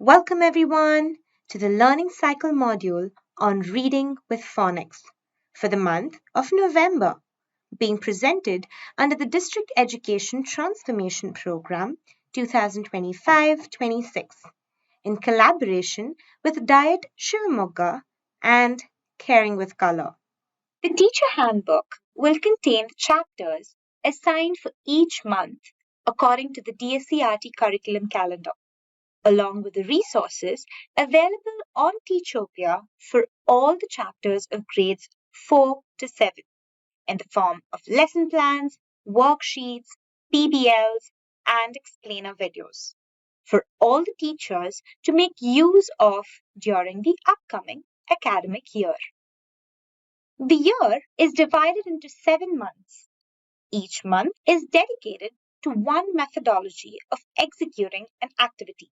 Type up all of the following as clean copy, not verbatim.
Welcome everyone to the Learning Cycle module on Reading with Phonics for the month of November, being presented under the District Education Transformation Program 2025-26 in collaboration with Diet Shivamogga and Caring with Color. The teacher handbook will contain chapters assigned for each month according to the DSCRT curriculum calendar, along with the resources available on Teachopia for all the chapters of grades 4 to 7 in the form of lesson plans, worksheets, PBLs, and explainer videos for all the teachers to make use of during the upcoming academic year. The year is divided into 7 months. Each month is dedicated to one methodology of executing an activity.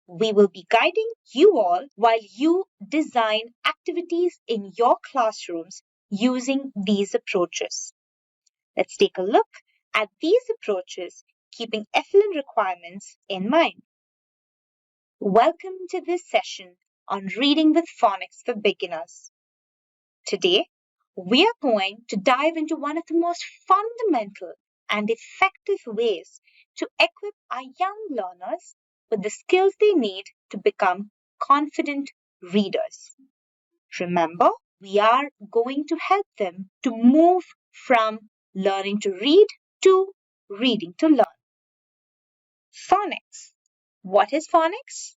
We will be guiding you all while you design activities in your classrooms using these approaches. Let's take a look at these approaches, keeping FLN requirements in mind. Welcome to this session on Reading with Phonics for Beginners. Today, we are going to dive into one of the most fundamental and effective ways to equip our young learners with the skills they need to become confident readers. Remember, we are going to help them to move from learning to read to reading to learn. Phonics. What is phonics?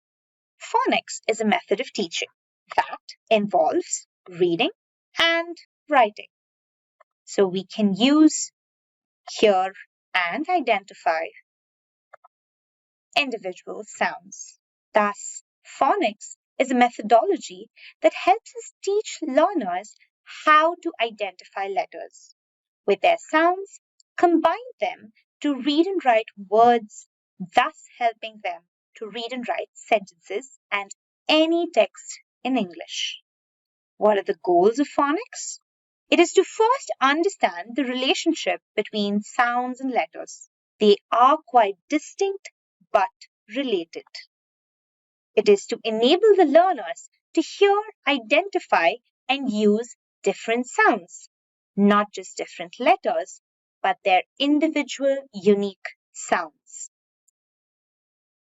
Phonics is a method of teaching that involves reading and writing. So we can use, hear, and identify individual sounds. Thus, phonics is a methodology that helps us teach learners how to identify letters with their sounds, combine them to read and write words, thus helping them to read and write sentences and any text in English. What are the goals of phonics? It is to first understand the relationship between sounds and letters. They are quite distinct but related. It is to enable the learners to hear, identify, and use different sounds, not just different letters, but their individual unique sounds.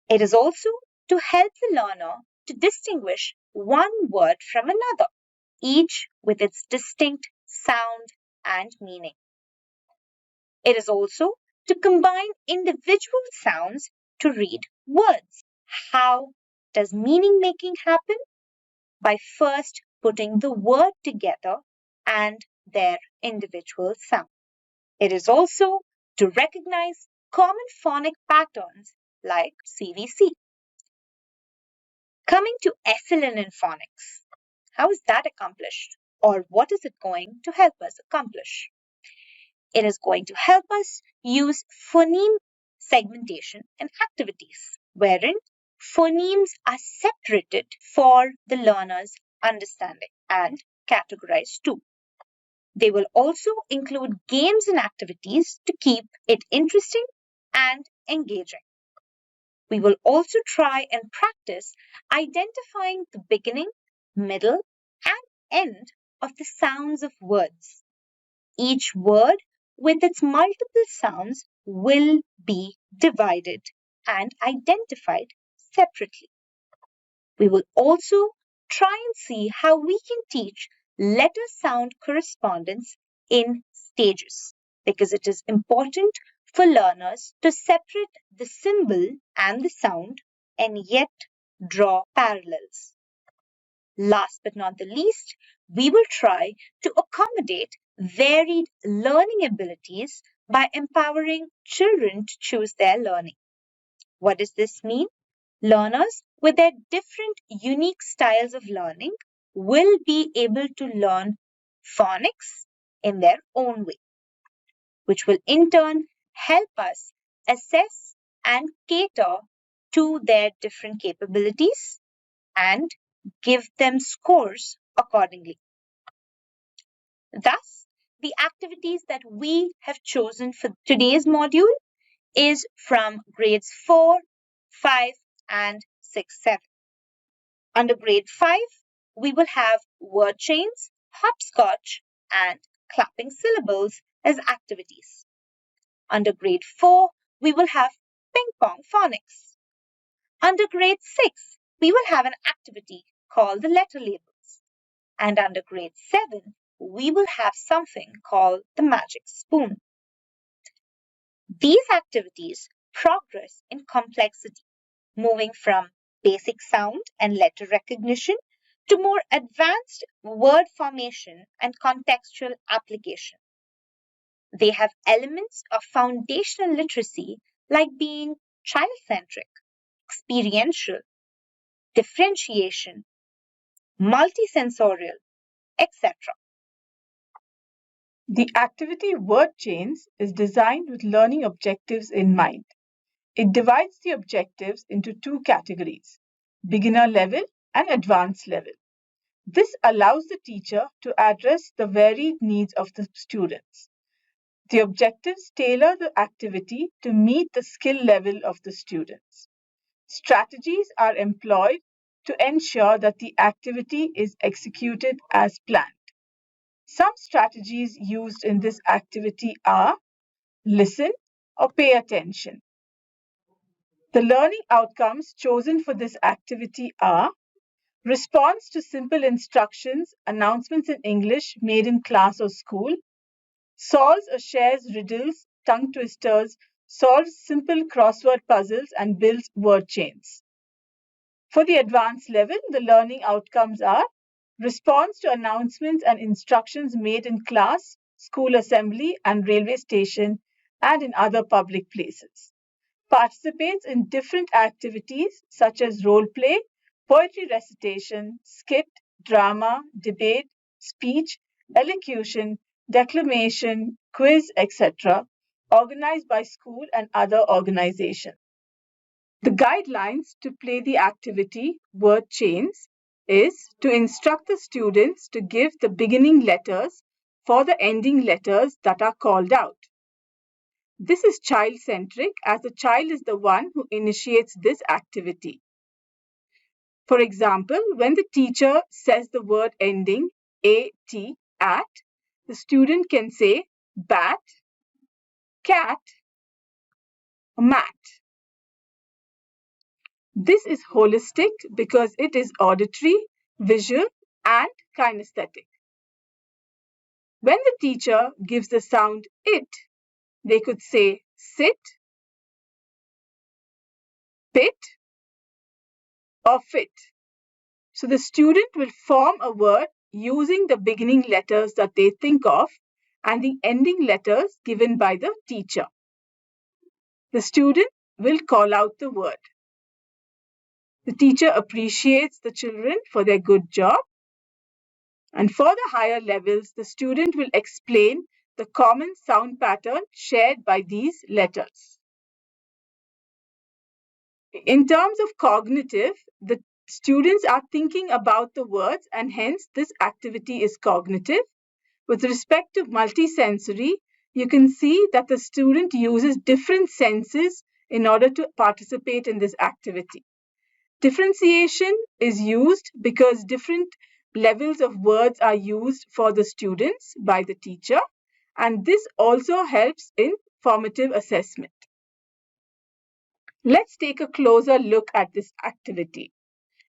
It is also to help the learner to distinguish one word from another, each with its distinct sound and meaning. It is also to combine individual sounds to read words. How does meaning making happen? By first putting the word together and their individual sound. It is also to recognize common phonic patterns like CVC. Coming to FLN in phonics. How is that accomplished? Or what is it going to help us accomplish? It is going to help us use phoneme segmentation and activities, wherein phonemes are separated for the learner's understanding and categorized too. They will also include games and activities to keep it interesting and engaging. We will also try and practice identifying the beginning, middle, and end of the sounds of words. Each word with its multiple sounds will be divided and identified separately. We will also try and see how we can teach letter-sound correspondence in stages, because it is important for learners to separate the symbol and the sound and yet draw parallels. Last but not the least, we will try to accommodate varied learning abilities by empowering children to choose their learning. What does this mean? Learners with their different unique styles of learning will be able to learn phonics in their own way, which will in turn help us assess and cater to their different capabilities and give them scores accordingly. Thus, the activities that we have chosen for today's module is from grades 4, 5, and 6, 7. Under grade 5, we will have word chains, hopscotch, and clapping syllables as activities. Under grade 4, we will have ping pong phonics. Under grade 6, we will have an activity called the letter labels. And under grade 7, we will have something called the magic spoon. These activities progress in complexity, moving from basic sound and letter recognition to more advanced word formation and contextual application. They have elements of foundational literacy like being child-centric, experiential, differentiation, multisensorial, etc. The activity word chains is designed with learning objectives in mind. It divides the objectives into two categories, beginner level and advanced level. This allows the teacher to address the varied needs of the students. The objectives tailor the activity to meet the skill level of the students. Strategies are employed to ensure that the activity is executed as planned. Some strategies used in this activity are listen or pay attention. The learning outcomes chosen for this activity are response to simple instructions, announcements in English made in class or school, solves or shares riddles, tongue twisters, solves simple crossword puzzles, and builds word chains. For the advanced level, the learning outcomes are response to announcements and instructions made in class, school assembly, and railway station, and in other public places. Participates in different activities such as role play, poetry recitation, skit, drama, debate, speech, elocution, declamation, quiz, etc., organized by school and other organizations. The guidelines to play the activity word chains is to instruct the students to give the beginning letters for the ending letters that are called out. This is child-centric as the child is the one who initiates this activity. For example, when the teacher says the word ending at, the student can say bat, cat, mat. This is holistic because it is auditory, visual, and kinesthetic. When the teacher gives the sound it, they could say sit, pit, or fit. So the student will form a word using the beginning letters that they think of and the ending letters given by the teacher. The student will call out the word. The teacher appreciates the children for their good job. And for the higher levels, the student will explain the common sound pattern shared by these letters. In terms of cognitive, the students are thinking about the words and hence this activity is cognitive. With respect to multisensory, you can see that the student uses different senses in order to participate in this activity. Differentiation is used because different levels of words are used for the students by the teacher, and this also helps in formative assessment. Let's take a closer look at this activity.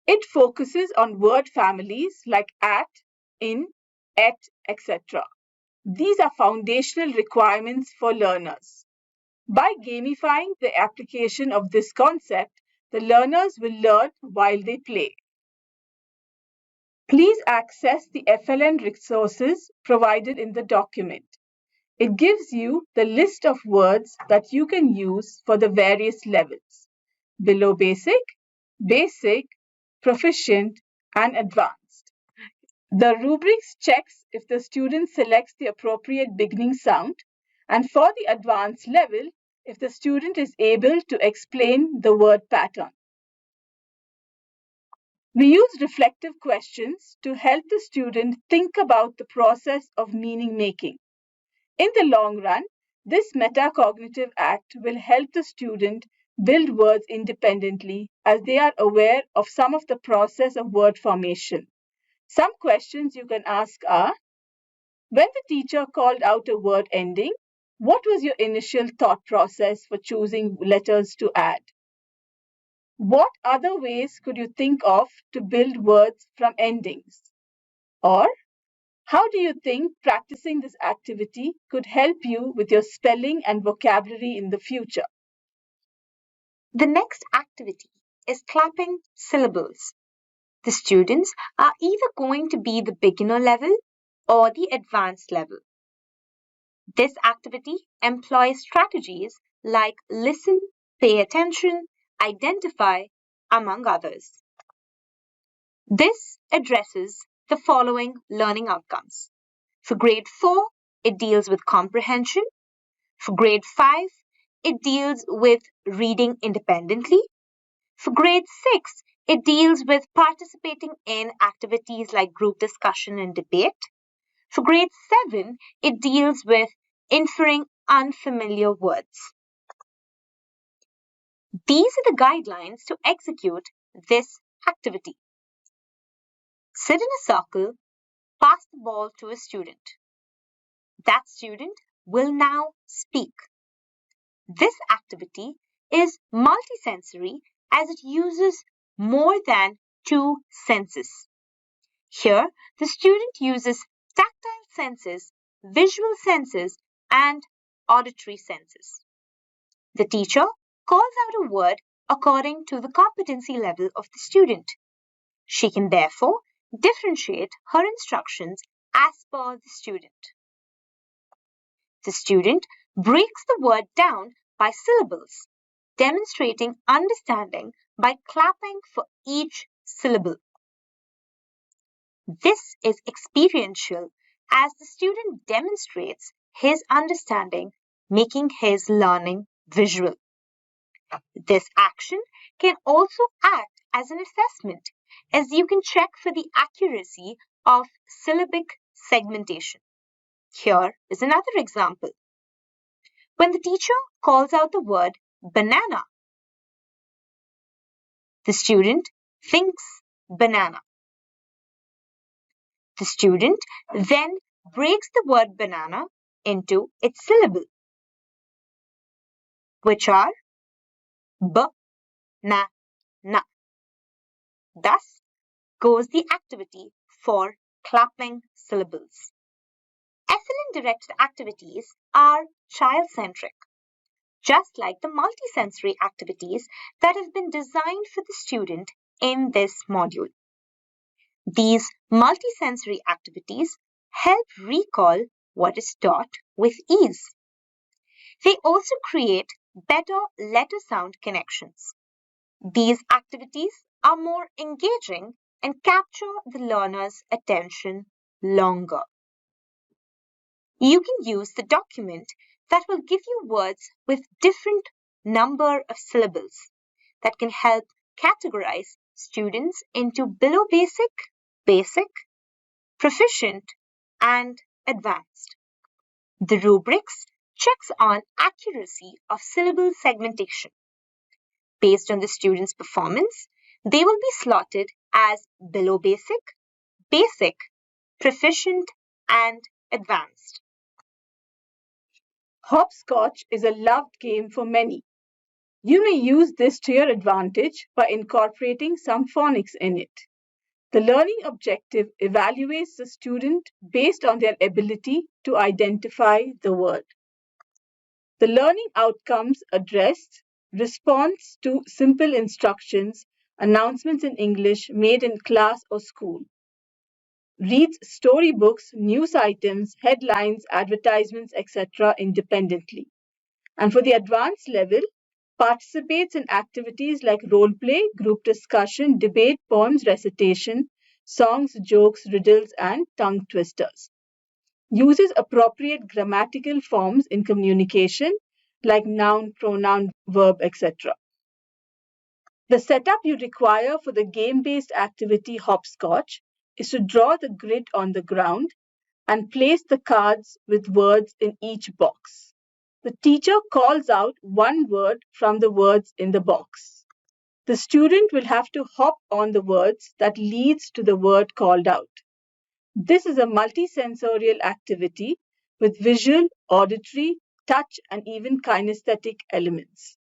It focuses on word families like at, in, at, etc. These are foundational requirements for learners. By gamifying the application of this concept, the learners will learn while they play. Please access the FLN resources provided in the document. It gives you the list of words that you can use for the various levels: below basic, basic, proficient, and advanced. The rubrics checks if the student selects the appropriate beginning sound, and for the advanced level, if the student is able to explain the word pattern. We use reflective questions to help the student think about the process of meaning making. In the long run, this metacognitive act will help the student build words independently as they are aware of some of the process of word formation. Some questions you can ask are: when the teacher called out a word ending, what was your initial thought process for choosing letters to add? What other ways could you think of to build words from endings? Or how do you think practicing this activity could help you with your spelling and vocabulary in the future? The next activity is clapping syllables. The students are either going to be the beginner level or the advanced level. This activity employs strategies like listen, pay attention, identify, among others. This addresses the following learning outcomes. For grade 4, it deals with comprehension. For grade 5, it deals with reading independently. For grade 6, it deals with participating in activities like group discussion and debate. For grade 7, it deals with inferring unfamiliar words. These are the guidelines to execute this activity. Sit in a circle, pass the ball to a student. That student will now speak. This activity is multisensory as it uses more than 2 senses. Here, the student uses tactile senses, visual senses, and auditory senses. The teacher calls out a word according to the competency level of the student. She can therefore differentiate her instructions as per the student. The student breaks the word down by syllables, demonstrating understanding by clapping for each syllable. This is experiential as the student demonstrates his understanding, making his learning visual. This action can also act as an assessment, as you can check for the accuracy of syllabic segmentation. Here is another example. When the teacher calls out the word banana, the student thinks banana. The student then breaks the word banana into its syllable, which are b, na, na. Thus goes the activity for clapping syllables. SLN-directed activities are child-centric, just like the multisensory activities that have been designed for the student in this module. These multisensory activities help recall what is taught with ease. They also create better letter-sound connections. These activities are more engaging and capture the learner's attention longer. You can use the document that will give you words with different number of syllables that can help categorize students into below basic, basic, proficient, and advanced. The rubrics checks on accuracy of syllable segmentation. Based on the student's performance, they will be slotted as below basic, basic, proficient, and advanced. Hopscotch is a loved game for many. You may use this to your advantage by incorporating some phonics in it. The learning objective evaluates the student based on their ability to identify the word. The learning outcomes addressed response to simple instructions, announcements in English made in class or school. Reads storybooks, news items, headlines, advertisements, etc. independently. And for the advanced level, participates in activities like role play, group discussion, debate, poems, recitation, songs, jokes, riddles, and tongue twisters. Uses appropriate grammatical forms in communication like noun, pronoun, verb, etc. The setup you require for the game-based activity hopscotch is to draw the grid on the ground and place the cards with words in each box. the teacher calls out one word from the words in the box. The student will have to hop on the words that leads to the word called out. This is a multisensorial activity with visual, auditory, touch, and even kinesthetic elements.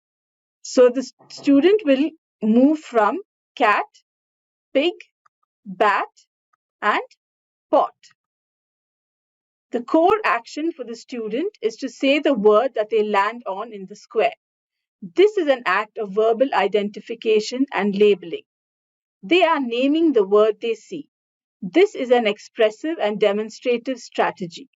So the student will move from cat, pig, bat, and pot. The core action for the student is to say the word that they land on in the square. This is an act of verbal identification and labeling. They are naming the word they see. This is an expressive and demonstrative strategy.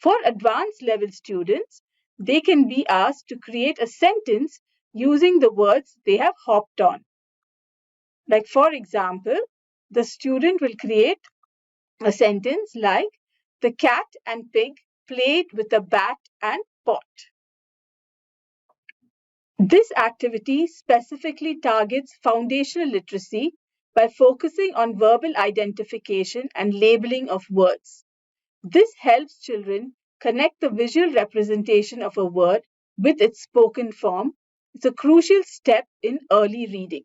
For advanced level students, they can be asked to create a sentence using the words they have hopped on. Like, for example, the student will create a sentence like, the cat and pig played with a bat and pot. This activity specifically targets foundational literacy by focusing on verbal identification and labeling of words. This helps children connect the visual representation of a word with its spoken form. It's a crucial step in early reading.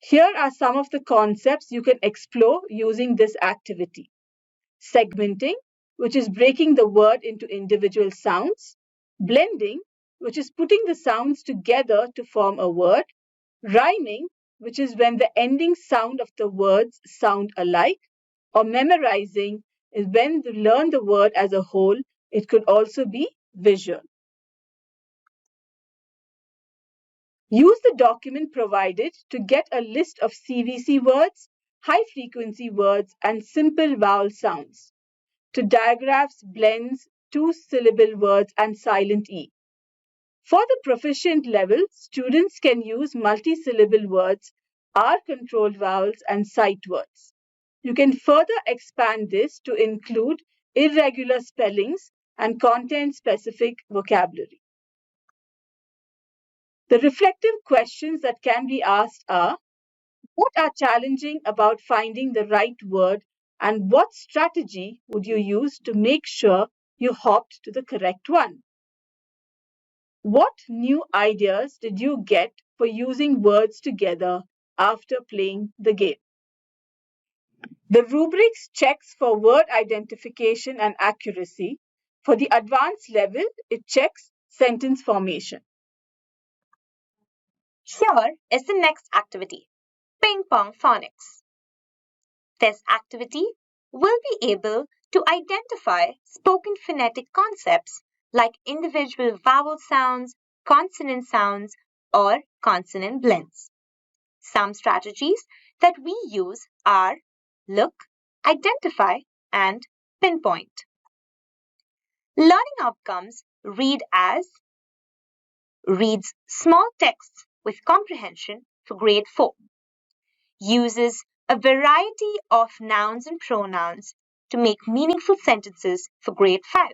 Here are some of the concepts you can explore using this activity. Segmenting, which is breaking the word into individual sounds. Blending, which is putting the sounds together to form a word. Rhyming, which is when the ending sound of the words sound alike. Or memorizing is when you learn the word as a whole. It could also be visual. Use the document provided to get a list of CVC words, high-frequency words, and simple vowel sounds. To digraphs, blends, two-syllable words, and silent E. For the proficient level, students can use multi-syllable words, R-controlled vowels, and sight words. You can further expand this to include irregular spellings and content-specific vocabulary. The reflective questions that can be asked are, what are challenging about finding the right word, and what strategy would you use to make sure you hopped to the correct one? What new ideas did you get for using words together after playing the game? The rubrics checks for word identification and accuracy. For the advanced level, it checks sentence formation. Here is the next activity, Ping Pong Phonics. This activity will be able to identify spoken phonetic concepts like individual vowel sounds, consonant sounds, or consonant blends. Some strategies that we use are look, identify, and pinpoint. Learning outcomes reads small texts with comprehension for grade 4, uses a variety of nouns and pronouns to make meaningful sentences for grade 5,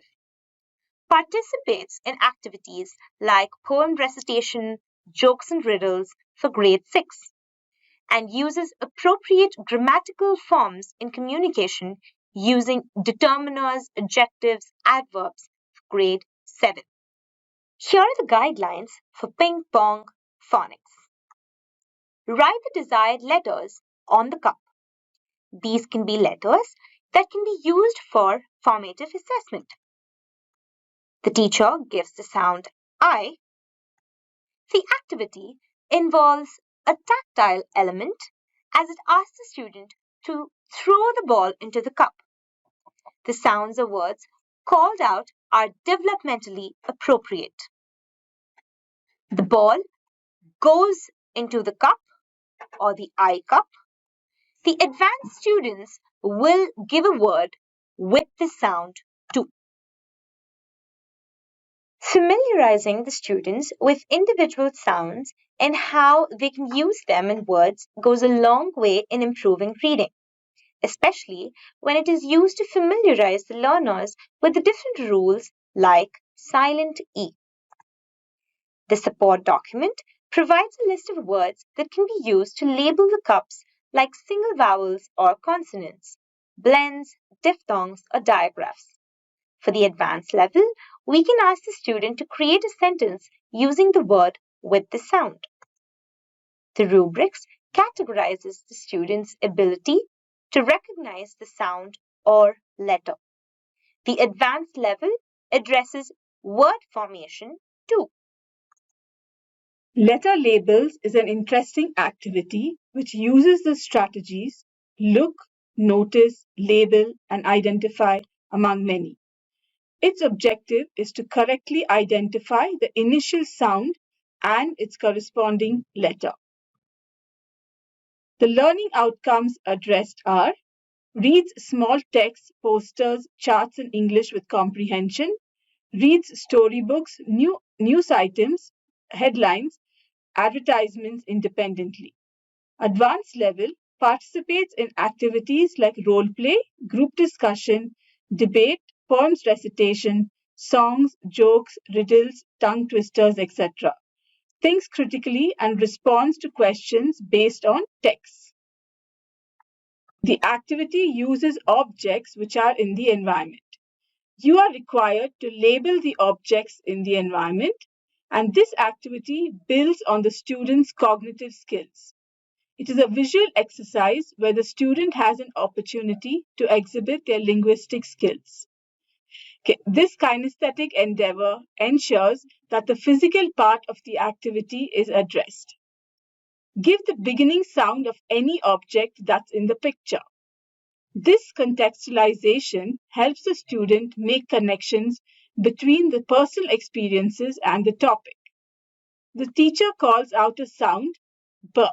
participates in activities like poem recitation, jokes and riddles for grade 6, and uses appropriate grammatical forms in communication using determiners, adjectives, adverbs for grade 7. Here are the guidelines for Ping Pong Phonics. Write the desired letters on the cup. These can be letters that can be used for formative assessment. The teacher gives the sound I. The activity involves a tactile element as it asks the student to throw the ball into the cup. The sounds or words called out are developmentally appropriate. The ball goes into the cup or the I cup. The advanced students will give a word with the sound to. Familiarizing the students with individual sounds and how they can use them in words goes a long way in improving reading, especially when it is used to familiarize the learners with the different rules like silent E. The support document provides a list of words that can be used to label the cups like single vowels or consonants, blends, diphthongs, or digraphs. For the advanced level, we can ask the student to create a sentence using the word with the sound. The rubrics categorizes the student's ability to recognize the sound or letter. The advanced level addresses word formation too. Letter labels is an interesting activity which uses the strategies look, notice, label, and identify among many. Its objective is to correctly identify the initial sound and its corresponding letter. The learning outcomes addressed are reads small text, posters, charts in English with comprehension, reads storybooks, news items, headlines, advertisements independently. Advanced level participates in activities like role play, group discussion, debate, poems recitation, songs, jokes, riddles, tongue twisters, etc. Thinks critically and responds to questions based on text. The activity uses objects which are in the environment. You are required to label the objects in the environment, and this activity builds on the student's cognitive skills. It is a visual exercise where the student has an opportunity to exhibit their linguistic skills. Okay, this kinesthetic endeavor ensures that the physical part of the activity is addressed. Give the beginning sound of any object that's in the picture. This contextualization helps the student make connections between the personal experiences and the topic. The teacher calls out a sound, B.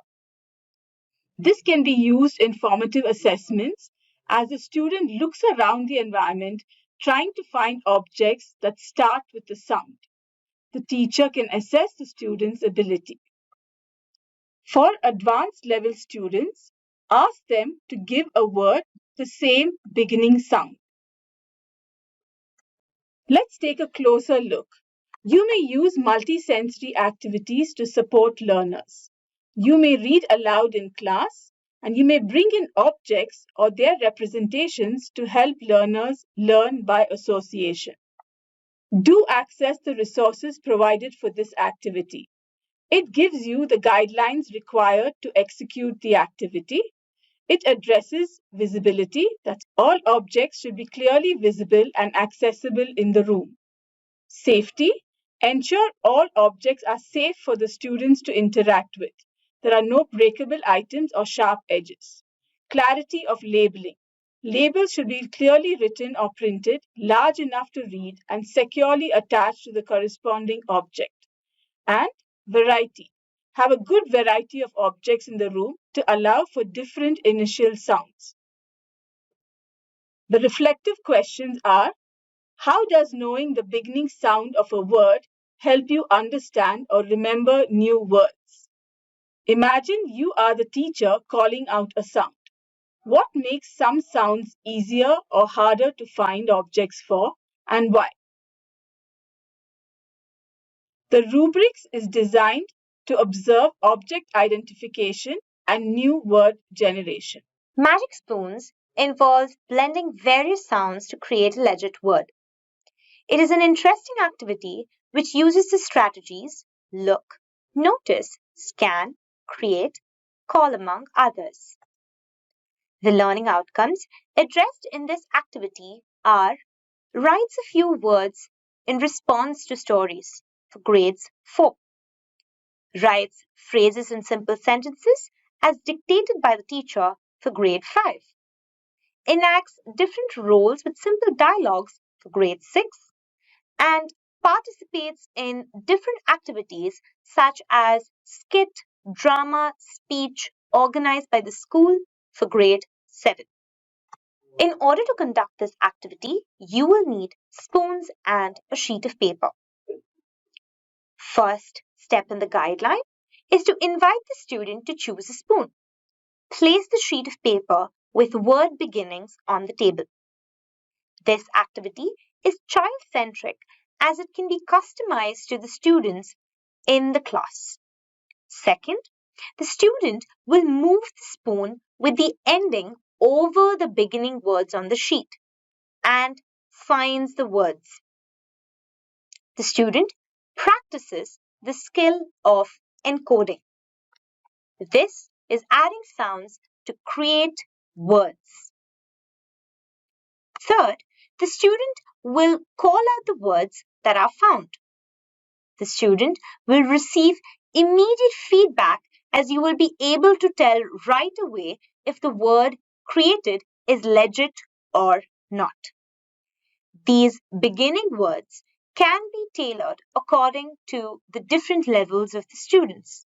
This can be used in formative assessments as the student looks around the environment trying to find objects that start with the sound. The teacher can assess the student's ability. For advanced level students, ask them to give a word the same beginning sound. Let's take a closer look. You may use multisensory activities to support learners. You may read aloud in class, and you may bring in objects or their representations to help learners learn by association. Do access the resources provided for this activity. It gives you the guidelines required to execute the activity. It addresses visibility, that all objects should be clearly visible and accessible in the room. Safety, ensure all objects are safe for the students to interact with. There are no breakable items or sharp edges. Clarity of labeling. Labels should be clearly written or printed, large enough to read, and securely attached to the corresponding object. And variety. Have a good variety of objects in the room to allow for different initial sounds. The reflective questions are: how does knowing the beginning sound of a word help you understand or remember new words? Imagine you are the teacher calling out a sound. What makes some sounds easier or harder to find objects for, and why? The rubrics is designed to observe object identification and new word generation. Magic spoons involves blending various sounds to create a legit word. It is an interesting activity which uses the strategies look, notice, scan, create, call among others. The learning outcomes addressed in this activity are writes a few words in response to stories for grades 4, writes phrases in simple sentences as dictated by the teacher for grade 5, enacts different roles with simple dialogues for grade 6, and participates in different activities such as skit, drama, speech organized by the school for grade 7. In order to conduct this activity, you will need spoons and a sheet of paper. First step in the guideline is to invite the student to choose a spoon. Place the sheet of paper with word beginnings on the table. This activity is child-centric as it can be customized to the students in the class. Second, the student will move the spoon with the ending over the beginning words on the sheet and finds the words. The student practices the skill of encoding. This is adding sounds to create words. Third, the student will call out the words that are found. The student will receive immediate feedback, as you will be able to tell right away if the word created is legit or not. These beginning words can be tailored according to the different levels of the students,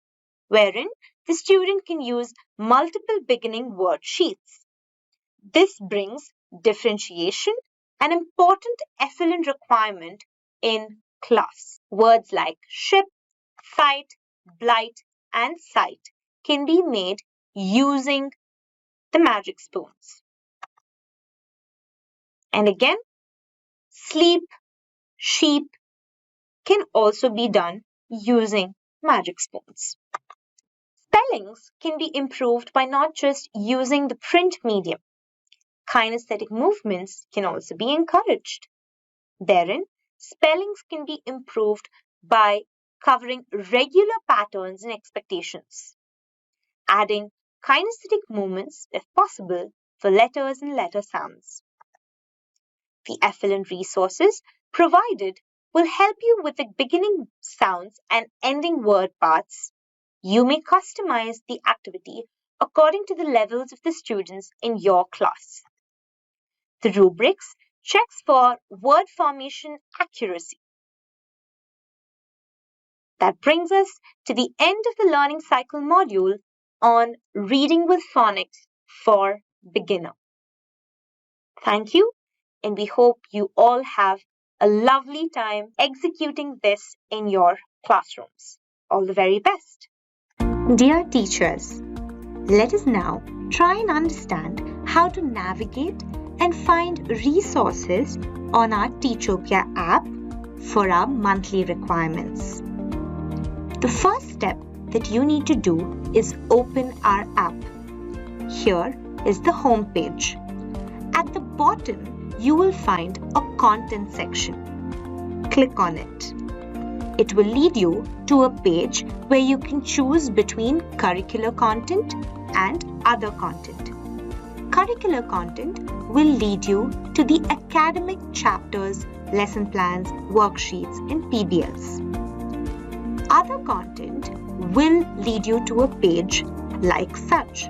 wherein the student can use multiple beginning word sheets. This brings differentiation, an important effluent requirement in class. Words like ship, fight, blight, and sight can be made using the magic spoons. And again, sleep, sheep can also be done using magic spoons. Spellings can be improved by not just using the print medium. Kinesthetic movements can also be encouraged. Therein, spellings can be improved by covering regular patterns and expectations, adding kinesthetic movements, if possible, for letters and letter sounds. The effluent resources provided will help you with the beginning sounds and ending word parts. You may customize the activity according to the levels of the students in your class. The rubrics checks for word formation accuracy. That brings us to the end of the learning cycle module on reading with phonics for beginner. Thank you, and we hope you all have a lovely time executing this in your classrooms. All the very best. Dear teachers, let us now try and understand how to navigate and find resources on our Teachopia app for our monthly requirements. The first step that you need to do is open our app. Here is the home page. At the bottom, you will find a content section. Click on it. It will lead you to a page where you can choose between curricular content and other content. Curricular content will lead you to the academic chapters, lesson plans, worksheets, and PBLs. Other content will lead you to a page like such,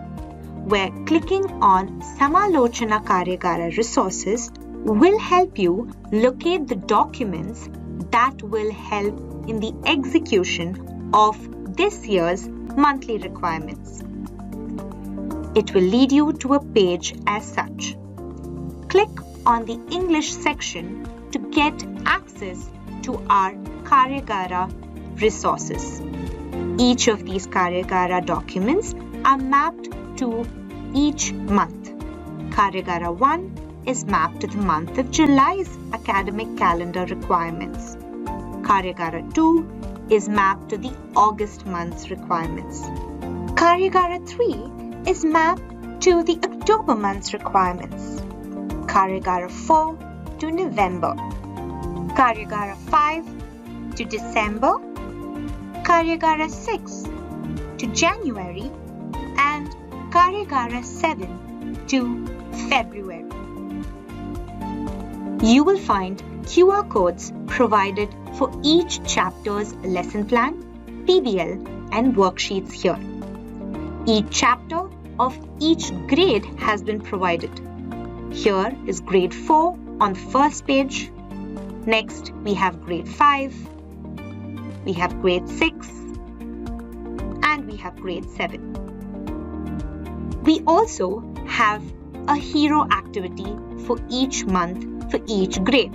where clicking on Samalochana Karyagara resources will help you locate the documents that will help in the execution of this year's monthly requirements. It will lead you to a page as such. Click on the English section to get access to our Karyagara resources. Each of these Karyagara documents are mapped to each month. Karyagara 1 is mapped to the month of July's academic calendar requirements. Karyagara 2 is mapped to the August month's requirements. Karyagara 3 is mapped to the October month's requirements. Karyagara 4 to November. Karyagara 5 to December. Karyagara 6 to January, and Karyagara 7 to February. You will find QR codes provided for each chapter's lesson plan, PBL, and worksheets here. Each chapter of each grade has been provided. Here is grade 4 on the first page. Next, we have grade 5, we have grade 6, and we have grade 7. We also have a hero activity for each month for each grade,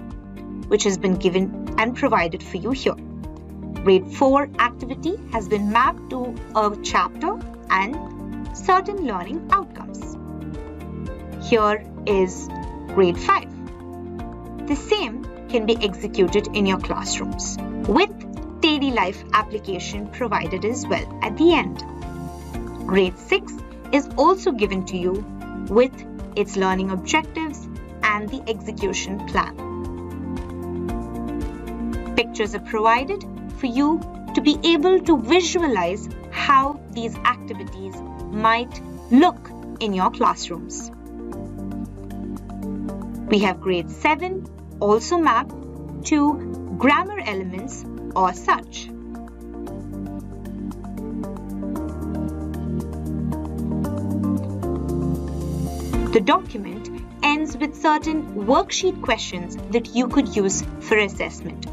which has been given and provided for you here. Grade 4 activity has been mapped to a chapter and certain learning outcomes. Here is grade 5. The same can be executed in your classrooms with daily life application provided as well at the end. Grade 6 is also given to you with its learning objectives and the execution plan. pictures are provided for you to be able to visualize how these activities might look in your classrooms. We have grade 7 also mapped to grammar elements or such. The document ends with certain worksheet questions that you could use for assessment.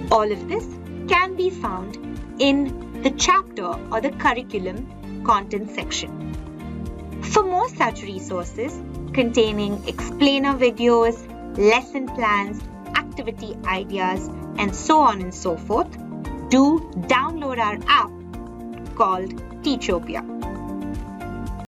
All of this can be found in the chapter or the curriculum content section. For more such resources containing explainer videos, lesson plans, activity ideas, and so on and so forth, do download our app called Teachopia.